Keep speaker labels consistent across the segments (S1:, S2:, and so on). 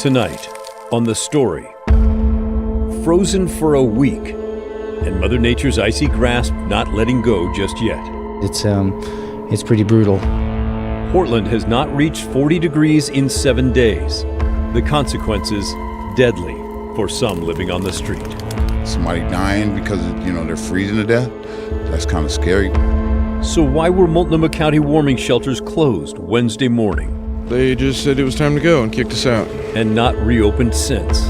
S1: Tonight on The Story, frozen for a week and Mother Nature's icy grasp not letting go just yet.
S2: It's pretty brutal.
S1: Portland has not reached 40 degrees in 7 days. The consequences deadly for some living on the street.
S3: Somebody dying because they're freezing to death. That's kind of scary.
S1: So why were Multnomah County warming shelters closed Wednesday morning?
S4: They just said it was time to go and kicked us out.
S1: And not reopened since.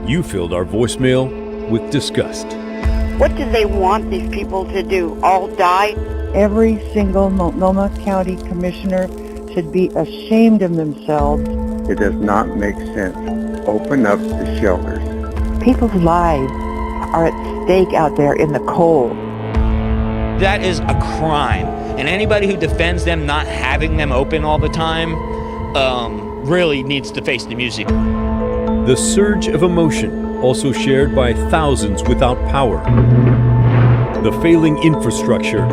S1: You filled our voicemail with disgust.
S5: What do they want these people to do? All die?
S6: Every single Multnomah County commissioner should be ashamed of themselves.
S7: It does not make sense. Open up the shelters.
S6: People's lives are at stake out there in the cold.
S8: That is a crime, and anybody who defends them not having them open all the time really needs to face the music.
S1: The surge of emotion also shared by thousands without power. The failing infrastructure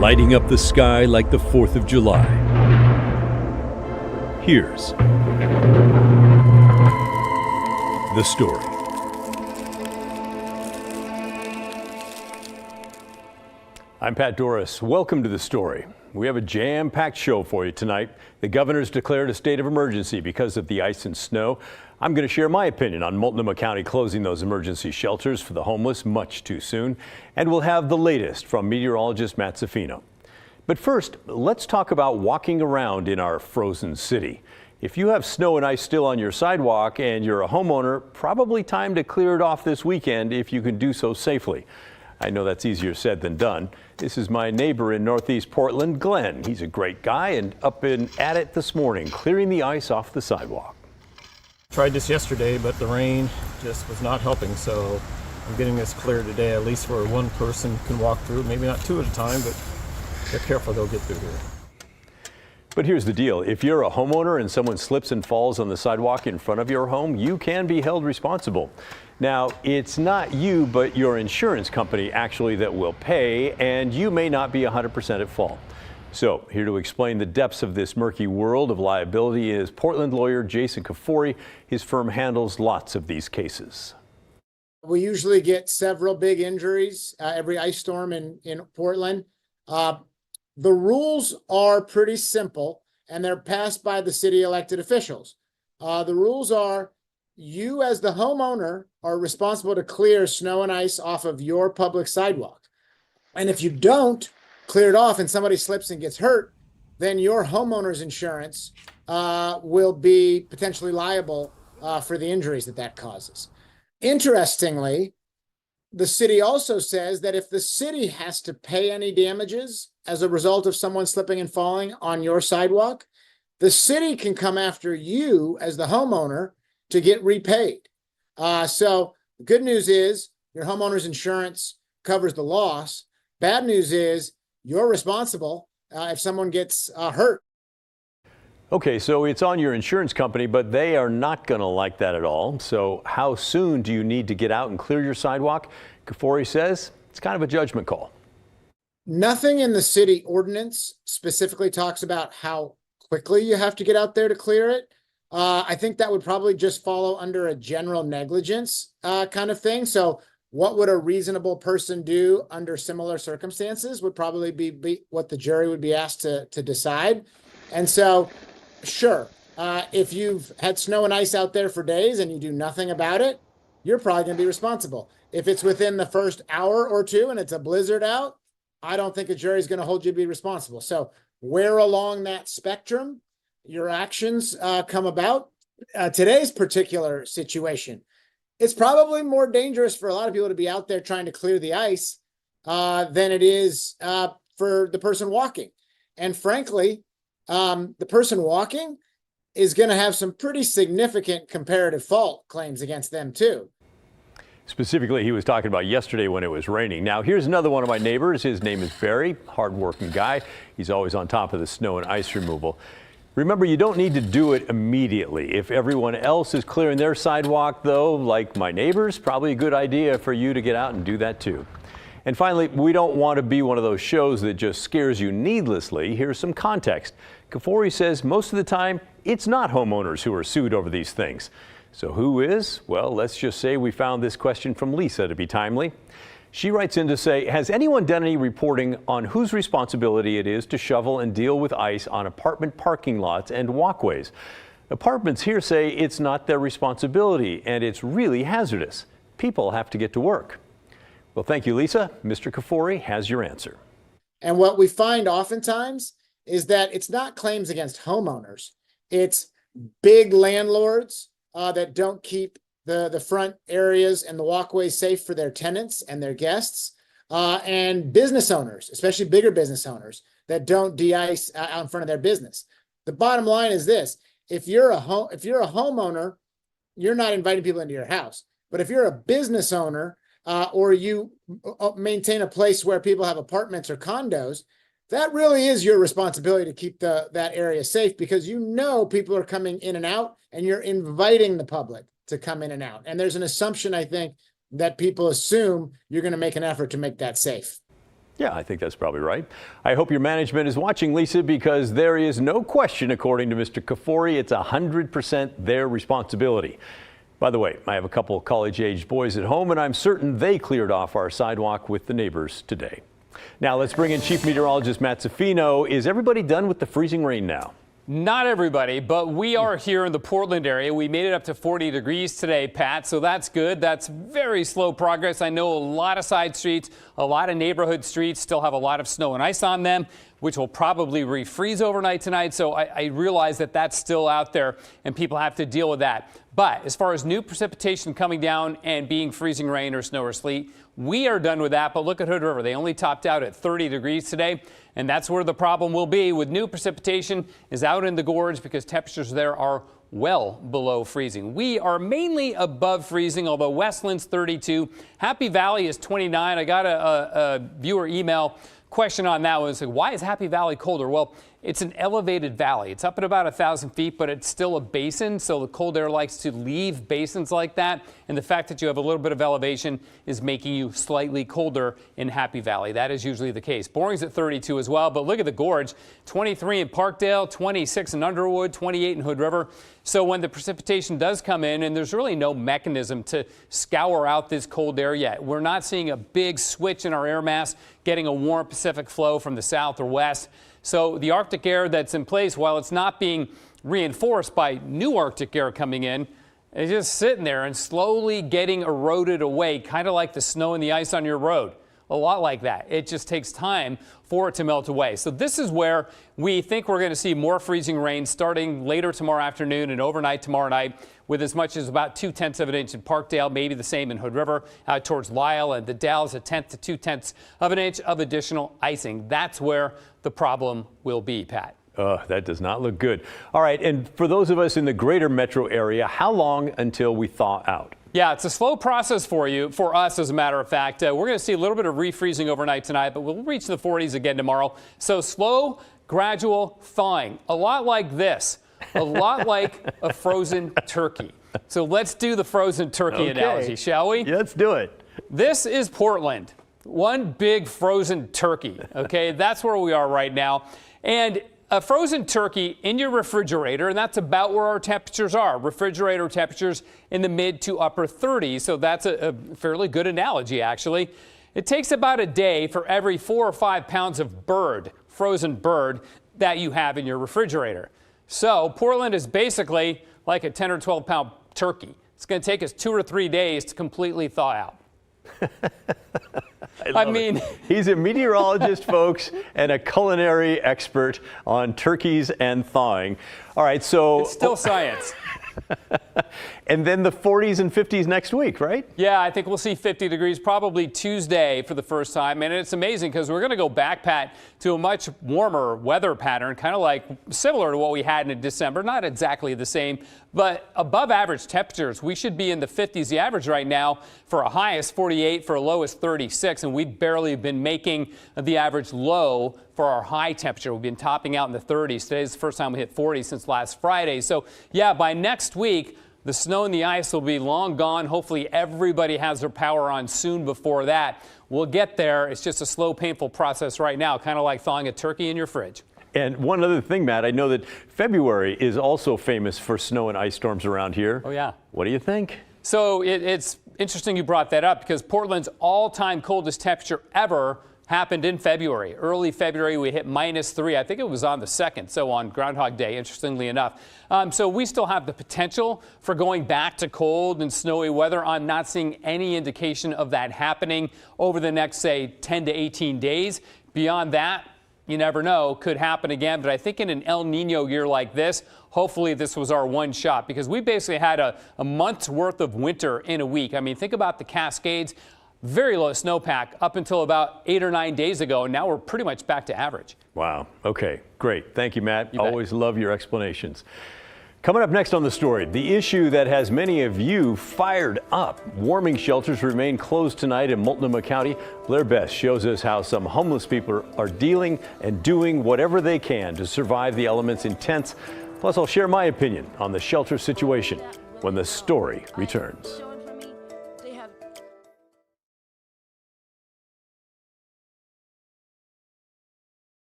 S1: lighting up the sky like the 4th of July. Here's The Story. I'm Pat Doris. Welcome to The Story. We have a jam-packed show for you tonight. The governor's declared a state of emergency because of the ice and snow. I'm going to share my opinion on Multnomah County closing those emergency shelters for the homeless much too soon. And we'll have the latest from meteorologist Matt Zafino. But first, let's talk about walking around in our frozen city. If you have snow and ice still on your sidewalk and you're a homeowner, probably time to clear it off this weekend if you can do so safely. I know that's easier said than done. This is my neighbor in Northeast Portland, Glenn. He's a great guy and up and at it this morning, clearing the ice off the sidewalk.
S9: Tried this yesterday, but the rain just was not helping, so I'm getting this cleared today, at least where one person can walk through, maybe not two at a time, but if they're careful, they'll get through here.
S1: But here's the deal. If you're a homeowner and someone slips and falls on the sidewalk in front of your home, you can be held responsible. Now, it's not you, but your insurance company actually that will pay, and you may not be 100% at fault. So here to explain the depths of this murky world of liability is Portland lawyer Jason Kafoury. His firm handles lots of these cases.
S10: We usually get several big injuries every ice storm in Portland. The rules are pretty simple, and they're passed by the city elected officials. The rules are you as the homeowner are responsible to clear snow and ice off of your public sidewalk. And if you don't clear it off and somebody slips and gets hurt, then your homeowner's insurance will be potentially liable for the injuries that causes. Interestingly, the city also says that if the city has to pay any damages as a result of someone slipping and falling on your sidewalk, the city can come after you as the homeowner to get repaid. So the good news is your homeowner's insurance covers the loss. Bad news is you're responsible if someone gets hurt.
S1: Okay, so it's on your insurance company, but they are not going to like that at all. So how soon do you need to get out and clear your sidewalk? Kafoury says it's kind of a judgment call.
S10: Nothing in the city ordinance specifically talks about how quickly you have to get out there to clear it. I think that would probably just follow under a general negligence kind of thing. So what would a reasonable person do under similar circumstances would probably be what the jury would be asked to decide. And so, sure, if you've had snow and ice out there for days and you do nothing about it, you're probably going to be responsible. If it's within the first hour or two and it's a blizzard out, I don't think a jury is going to hold you to be responsible. So where along that spectrum your actions come about, today's particular situation, it's probably more dangerous for a lot of people to be out there trying to clear the ice than it is for the person walking. And frankly, the person walking is going to have some pretty significant comparative fault claims against them too.
S1: Specifically, he was talking about yesterday when it was raining. Now, here's another one of my neighbors. His name is Barry, hardworking guy. He's always on top of the snow and ice removal. Remember, you don't need to do it immediately. If everyone else is clearing their sidewalk, though, like my neighbors, probably a good idea for you to get out and do that too. And finally, we don't want to be one of those shows that just scares you needlessly. Here's some context. Kafoury says most of the time, it's not homeowners who are sued over these things. So who is? Well, let's just say we found this question from Lisa to be timely. She writes in to say, has anyone done any reporting on whose responsibility it is to shovel and deal with ice on apartment parking lots and walkways? Apartments here say it's not their responsibility and it's really hazardous. People have to get to work. Well, thank you, Lisa. Mr. Kafoury has your answer.
S10: And what we find oftentimes is that it's not claims against homeowners. It's big landlords that don't keep the front areas and the walkways safe for their tenants and their guests, and business owners, especially bigger business owners that don't de-ice out in front of their business. The bottom line is this: if you're a homeowner, you're not inviting people into your house. But if you're a business owner or you maintain a place where people have apartments or condos, that really is your responsibility to keep that area safe, because you know people are coming in and out and you're inviting the public to come in and out. And there's an assumption, I think, that people assume you're going to make an effort to make that safe.
S1: Yeah, I think that's probably right. I hope your management is watching, Lisa, because there is no question, according to Mr. Kafoury, it's 100% their responsibility. By the way, I have a couple of college-aged boys at home, and I'm certain they cleared off our sidewalk with the neighbors today. Now let's bring in Chief Meteorologist Matt Zaffino. Is everybody done with the freezing rain now?
S11: Not everybody, but we are here in the Portland area. We made it up to 40 degrees today, Pat, so that's good. That's very slow progress. I know a lot of side streets, a lot of neighborhood streets still have a lot of snow and ice on them, which will probably refreeze overnight tonight. So I realize that that's still out there and people have to deal with that. But as far as new precipitation coming down and being freezing rain or snow or sleet, we are done with that. But look at Hood River. They only topped out at 30 degrees today. And that's where the problem will be with new precipitation is out in the gorge, because temperatures there are well below freezing. We are mainly above freezing, although Westland's 32. Happy Valley is 29. I got a viewer email question on that one. It's like, why is Happy Valley colder? Well, it's an elevated valley. It's up at about 1,000 feet, but it's still a basin. So the cold air likes to leave basins like that. And the fact that you have a little bit of elevation is making you slightly colder in Happy Valley. That is usually the case. Boring's at 32 as well. But look at the gorge, 23 in Parkdale, 26 in Underwood, 28 in Hood River. So when the precipitation does come in, and there's really no mechanism to scour out this cold air yet. We're not seeing a big switch in our air mass, getting a warm Pacific flow from the south or west. So the Arctic air that's in place, while it's not being reinforced by new Arctic air coming in, it's just sitting there and slowly getting eroded away, kind of like the snow and the ice on your road. A lot like that. It just takes time for it to melt away. So this is where we think we're going to see more freezing rain starting later tomorrow afternoon and overnight tomorrow night, with as much as about 0.2 of an inch in Parkdale, maybe the same in Hood River, out towards Lyle and the Dalles, 1/10 to 2/10 of an inch of additional icing. That's where the problem will be, Pat.
S1: That does not look good. All right, and for those of us in the greater metro area, how long until we thaw out?
S11: Yeah, it's a slow process for us, as a matter of fact. We're going to see a little bit of refreezing overnight tonight, but we'll reach the 40s again tomorrow. So slow, gradual thawing, a lot like this, a lot like a frozen turkey. So let's do the frozen turkey analogy, shall we?
S1: Yeah, let's do it.
S11: This is Portland, one big frozen turkey. Okay, that's where we are right now. And a frozen turkey in your refrigerator, and that's about where our temperatures are. Refrigerator temperatures in the mid to upper 30s, so that's a fairly good analogy, actually. It takes about a day for every 4 or 5 pounds of frozen bird, that you have in your refrigerator. So Portland is basically like a 10 or 12 pound turkey. It's going to take us 2 or 3 days to completely thaw out. I mean,
S1: he's a meteorologist, folks, and a culinary expert on turkeys and thawing. All right, so
S11: it's still science.
S1: And then the 40s and 50s next week, right?
S11: Yeah, I think we'll see 50 degrees probably Tuesday for the first time. And it's amazing because we're going to go back, Pat, to a much warmer weather pattern, kind of like similar to what we had in December. Not exactly the same, but above average temperatures. We should be in the 50s. The average right now for a high is 48, for a low is 36. And we've barely been making the average low for our high temperature. We've been topping out in the 30s. Today's the first time we hit 40 since last Friday. So yeah, by next week, the snow and the ice will be long gone. Hopefully everybody has their power on soon before that. We'll get there. It's just a slow, painful process right now, kind of like thawing a turkey in your fridge.
S1: And one other thing, Matt, I know that February is also famous for snow and ice storms around here.
S11: Oh, yeah.
S1: What do you think?
S11: So it's interesting you brought that up because Portland's all-time coldest temperature ever happened in February. Early February, we hit -3. I think it was on the 2nd, so on Groundhog Day, interestingly enough. So we still have the potential for going back to cold and snowy weather. I'm not seeing any indication of that happening over the next, say, 10 to 18 days. Beyond that, you never know, could happen again. But I think in an El Nino year like this, hopefully this was our one shot because we basically had a month's worth of winter in a week. I mean, think about the Cascades. Very low snowpack up until about 8 or 9 days ago, and now we're pretty much back to average.
S1: Wow. Okay, great. Thank you, Matt. Always love your explanations. Coming up next on The Story, the issue that has many of you fired up. Warming shelters remain closed tonight in Multnomah County. Blair Best shows us how some homeless people are dealing and doing whatever they can to survive the elements in tents. Plus, I'll share my opinion on the shelter situation when The Story returns.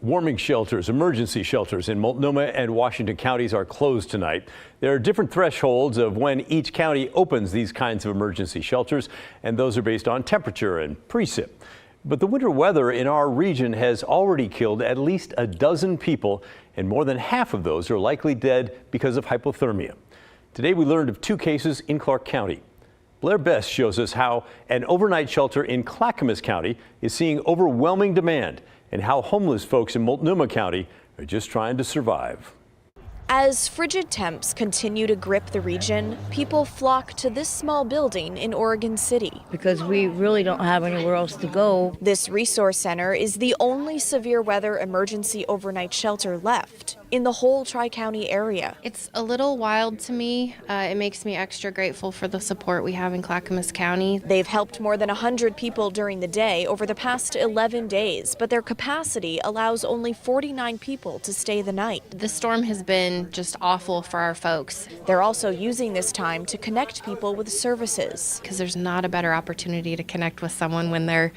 S1: Warming shelters, emergency shelters in Multnomah and Washington counties are closed tonight. There are different thresholds of when each county opens these kinds of emergency shelters, and those are based on temperature and precip. But the winter weather in our region has already killed at least a dozen people, and more than half of those are likely dead because of hypothermia. Today we learned of 2 cases in Clark County. Blair Best shows us how an overnight shelter in Clackamas County is seeing overwhelming demand, and how homeless folks in Multnomah County are just trying to survive.
S12: As frigid temps continue to grip the region, people flock to this small building in Oregon City.
S13: Because we really don't have anywhere else to go.
S12: This resource center is the only severe weather emergency overnight shelter left in the whole Tri-County area.
S14: It's a little wild to me. It makes me extra grateful for the support we have in Clackamas County.
S12: They've helped more than 100 people during the day over the past 11 days, but their capacity allows only 49 people to stay the night.
S14: The storm has been just awful for our folks.
S12: They're also using this time to connect people with services.
S14: Because there's not a better opportunity to connect with someone when they're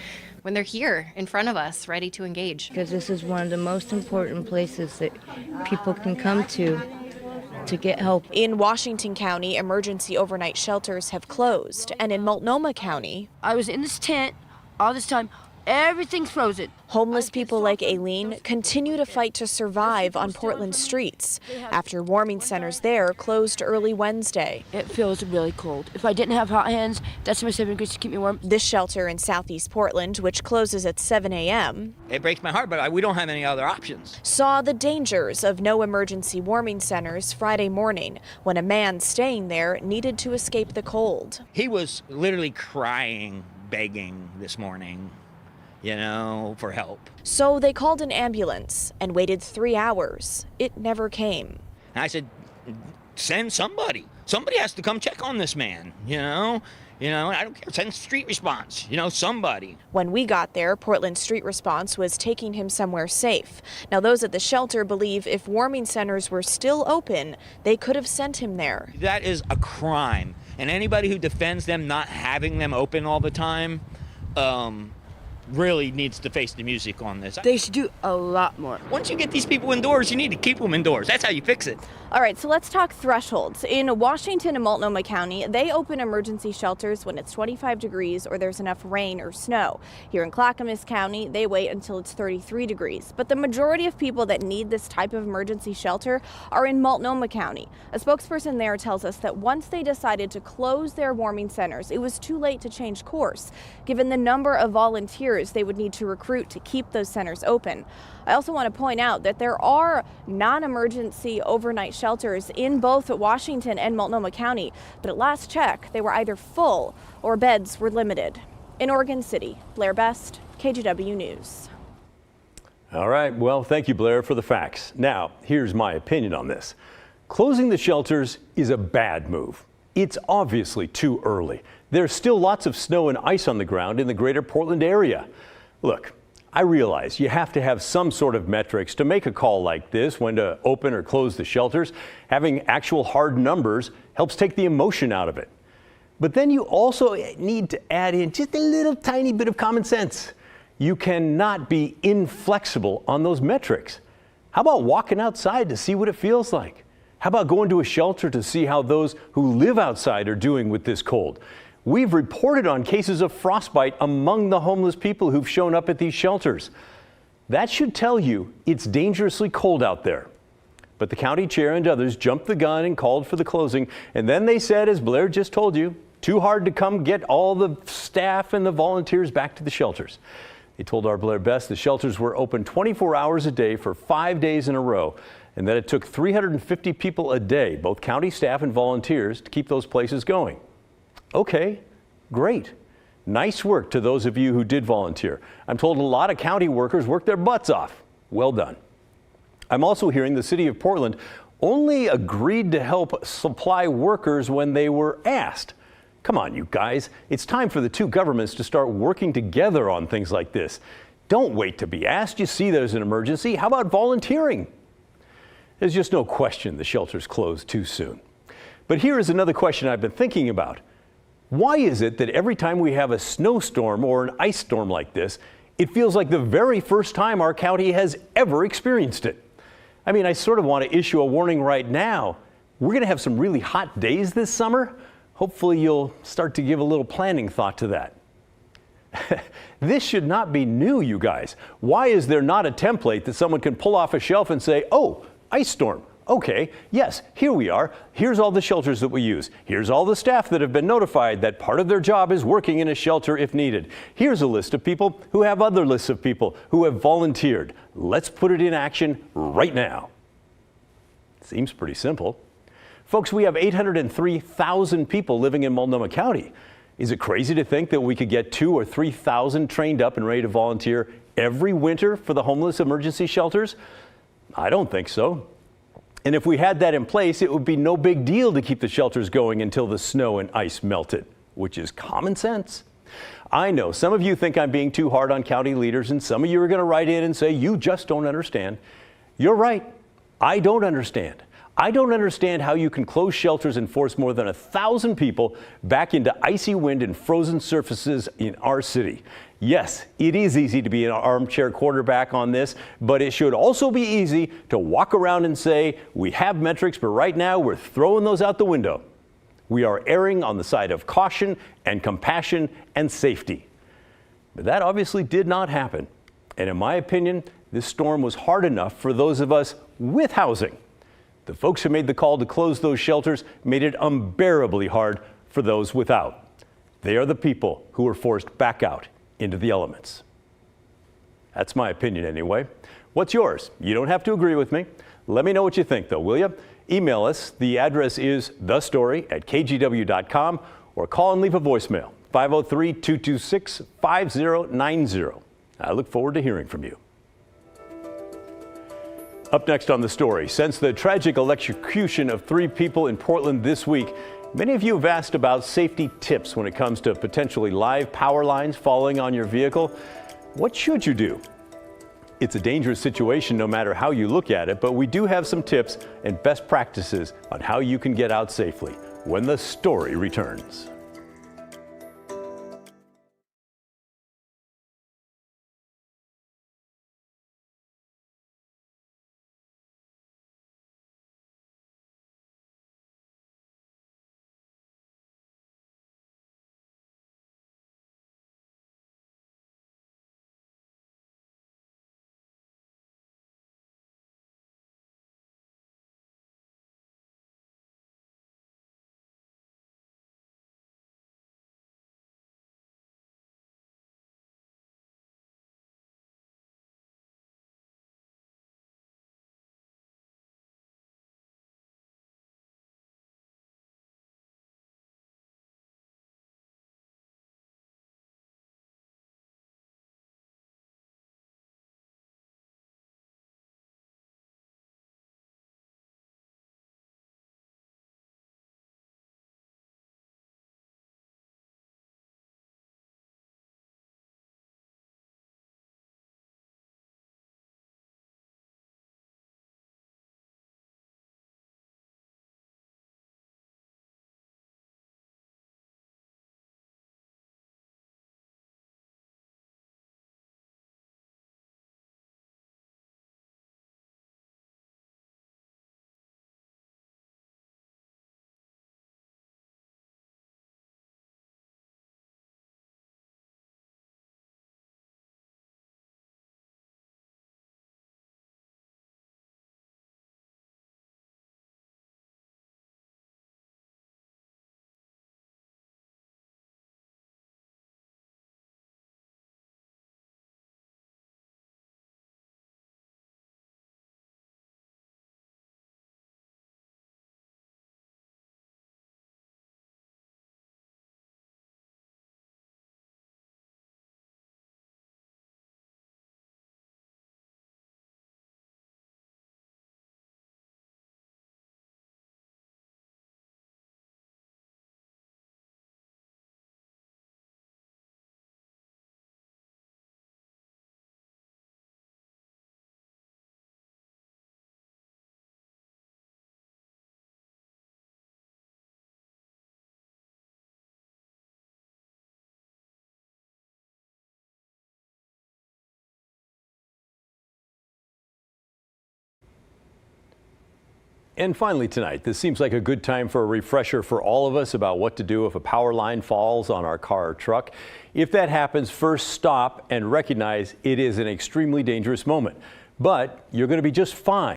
S14: here in front of us, ready to engage.
S13: Because this is one of the most important places that people can come to get help.
S12: In Washington County, emergency overnight shelters have closed, and in Multnomah County,
S15: I was in this tent all this time,
S13: Everything's frozen.
S12: Homeless people like Aileen continue to fight to survive on Portland streets after warming centers there closed early Wednesday.
S13: It feels really cold. If I didn't have hot hands, that's my 7 degrees to keep me warm.
S12: This shelter in southeast Portland, which closes at 7 a.m.,
S8: It breaks my heart, but we don't have any other options.
S12: saw the dangers of no emergency warming centers Friday morning when a man staying there needed to escape the cold.
S8: He was literally crying, begging this morning, for help.
S12: So they called an ambulance and waited 3 hours. It never came.
S8: And I said, send somebody. Somebody has to come check on this man, I don't care. Send street response, somebody.
S12: When we got there, Portland Street Response was taking him somewhere safe. Now, those at the shelter believe if warming centers were still open, they could have sent him there.
S8: That is a crime. And anybody who defends them not having them open all the time, really needs to face the music on this.
S13: They should do a lot more.
S8: Once you get these people indoors, you need to keep them indoors. That's how you fix it.
S15: All right, so let's talk thresholds. In Washington and Multnomah County, they open emergency shelters when it's 25 degrees or there's enough rain or snow. Here in Clackamas County, they wait until it's 33 degrees. But the majority of people that need this type of emergency shelter are in Multnomah County. A spokesperson there tells us that once they decided to close their warming centers, it was too late to change course, given the number of volunteers they would need to recruit to keep those centers open. I also want to point out that there are non-emergency overnight shelters in both Washington and Multnomah County, but at last check, they were either full or beds were limited. In Oregon City, Blair Best, KGW News.
S1: All right, well, thank you, Blair, for the facts. Now, here's my opinion on this. Closing the shelters is a bad move. It's obviously too early. There's still lots of snow and ice on the ground in the greater Portland area. Look, I realize you have to have some sort of metrics to make a call like this, when to open or close the shelters. Having actual hard numbers helps take the emotion out of it. But then you also need to add in just a little tiny bit of common sense. You cannot be inflexible on those metrics. How about walking outside to see what it feels like? How about going to a shelter to see how those who live outside are doing with this cold? We've reported on cases of frostbite among the homeless people who've shown up at these shelters. That should tell you it's dangerously cold out there. But the county chair and others jumped the gun and called for the closing. And then they said, as Blair just told you, too hard to come get all the staff and the volunteers back to the shelters. They told our Blair Best the shelters were open 24 hours a day for 5 days in a row, and that it took 350 people a day, both county staff and volunteers, to keep those places going. Okay, great. Nice work to those of you who did volunteer. I'm told a lot of county workers worked their butts off. Well done. I'm also hearing the city of Portland only agreed to help supply workers when they were asked. Come on, you guys. It's time for the two governments to start working together on things like this. Don't wait to be asked. You see there's an emergency. How about volunteering? There's just no question the shelters closed too soon. But here is another question I've been thinking about. Why is it that every time we have a snowstorm or an ice storm like this, it feels like the very first time our county has ever experienced it? I mean, I sort of want to issue a warning right now. We're going to have some really hot days this summer. Hopefully you'll start to give a little planning thought to that. This should not be new, you guys. Why is there not a template that someone can pull off a shelf and say, oh, ice storm? Okay, yes, here we are. Here's all the shelters that we use. Here's all the staff that have been notified that part of their job is working in a shelter if needed. Here's a list of people who have other lists of people who have volunteered. Let's put it in action right now. Seems pretty simple. Folks, we have 803,000 people living in Multnomah County. Is it crazy to think that we could get 2,000 or 3,000 trained up and ready to volunteer every winter for the homeless emergency shelters? I don't think so. And if we had that in place, it would be no big deal to keep the shelters going until the snow and ice melted, which is common sense. I know some of you think I'm being too hard on county leaders, and some of you are going to write in and say, you just don't understand. You're right. I don't understand. I don't understand how you can close shelters and force more than 1,000 people back into icy wind and frozen surfaces in our city. Yes, it is easy to be an armchair quarterback on this, but it should also be easy to walk around and say, we have metrics, but right now we're throwing those out the window. We are erring on the side of caution and compassion and safety. But that obviously did not happen. And in my opinion, this storm was hard enough for those of us with housing. The folks who made the call to close those shelters made it unbearably hard for those without. They are the people who were forced back out into the elements. That's my opinion anyway. What's yours? You don't have to agree with me. Let me know what you think though, will you? Email us. The address is thestory@kgw.com or call and leave a voicemail, 503-226-5090. I look forward to hearing from you. Up next on The Story, since the tragic electrocution of 3 people in Portland this week, many of you have asked about safety tips when it comes to potentially live power lines falling on your vehicle. What should you do? It's a dangerous situation no matter how you look at it, but we do have some tips and best practices on how you can get out safely when The Story returns. And finally tonight, this seems like a good time for a refresher for all of us about what to do if a power line falls on our car or truck. If that happens, first stop and recognize it is an extremely dangerous moment. But you're going to be just fine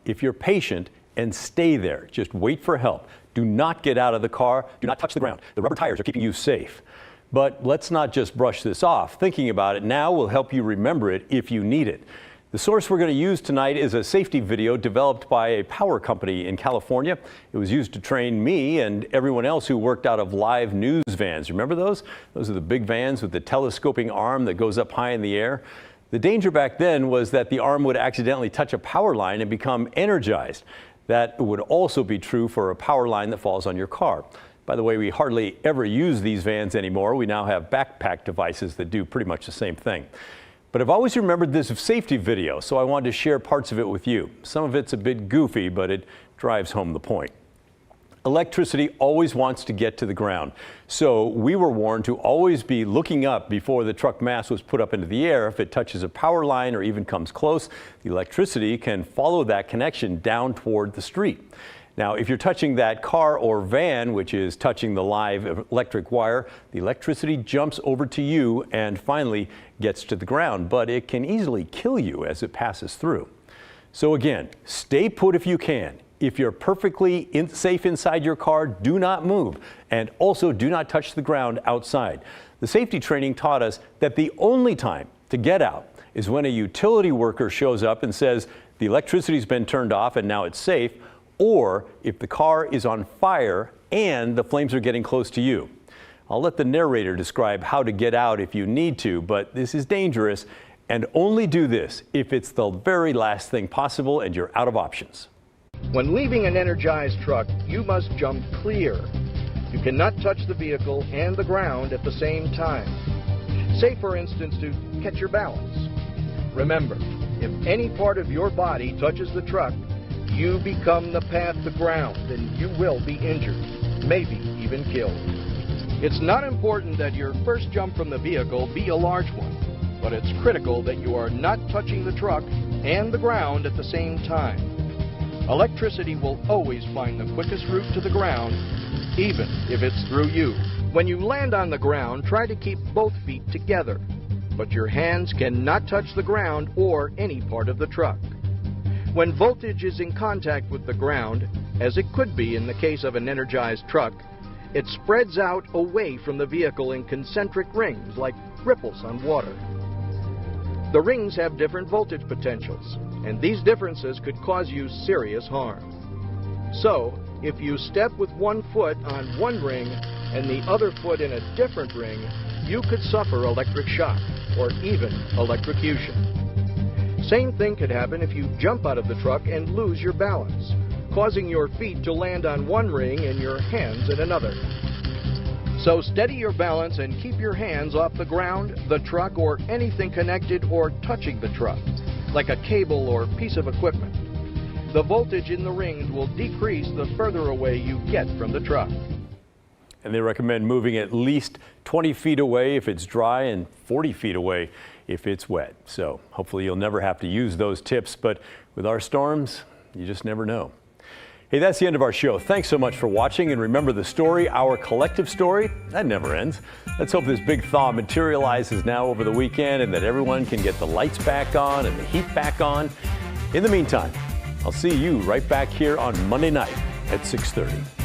S1: if you're patient and stay there. Just wait for help. Do not get out of the car. Do not touch the ground. The rubber tires are keeping you safe. But let's not just brush this off. Thinking about it now will help you remember it if you need it. The source we're going to use tonight is a safety video developed by a power company in California. It was used to train me and everyone else who worked out of live news vans. Remember those? Those are the big vans with the telescoping arm that goes up high in the air. The danger back then was that the arm would accidentally touch a power line and become energized. That would also be true for a power line that falls on your car. By the way, we hardly ever use these vans anymore. We now have backpack devices that do pretty much the same thing. But I've always remembered this safety video, so I wanted to share parts of it with you. Some of it's a bit goofy, but it drives home the point. Electricity always wants to get to the ground, so we were warned to always be looking up before the truck mast was put up into the air. If it touches a power line or even comes close, the electricity can follow that connection down toward the street. Now, if you're touching that car or van, which is touching the live electric wire, the electricity jumps over to you and finally gets to the ground, but it can easily kill you as it passes through. So again, stay put if you can. If you're perfectly safe inside your car, do not move, and also do not touch the ground outside. The safety training taught us that the only time to get out is when a utility worker shows up and says the electricity's been turned off and now it's safe, or if the car is on fire and the flames are getting close to you. I'll let the narrator describe how to get out if you need to, but this is dangerous, and only do this if it's the very last thing possible and you're out of options.
S16: When leaving an energized truck, you must jump clear. You cannot touch the vehicle and the ground at the same time. Say, for instance, to catch your balance. Remember, if any part of your body touches the truck, you become the path to ground and you will be injured, maybe even killed. It's not important that your first jump from the vehicle be a large one, but it's critical that you are not touching the truck and the ground at the same time. Electricity will always find the quickest route to the ground, even if it's through you. When you land on the ground, try to keep both feet together, but your hands cannot touch the ground or any part of the truck. When voltage is in contact with the ground, as it could be in the case of an energized truck, it spreads out away from the vehicle in concentric rings like ripples on water. The rings have different voltage potentials, and these differences could cause you serious harm. So, if you step with one foot on one ring and the other foot in a different ring, you could suffer electric shock or even electrocution. Same thing could happen if you jump out of the truck and lose your balance, causing your feet to land on one ring and your hands in another. So steady your balance and keep your hands off the ground, the truck, or anything connected or touching the truck, like a cable or piece of equipment. The voltage in the rings will decrease the further away you get from the truck.
S1: And they recommend moving at least 20 feet away if it's dry and 40 feet away if it's wet. So hopefully you'll never have to use those tips, but with our storms, you just never know. Hey, that's the end of our show. Thanks so much for watching, and remember the story, our collective story, that never ends. Let's hope this big thaw materializes now over the weekend and that everyone can get the lights back on and the heat back on. In the meantime, I'll see you right back here on Monday night at 6:30.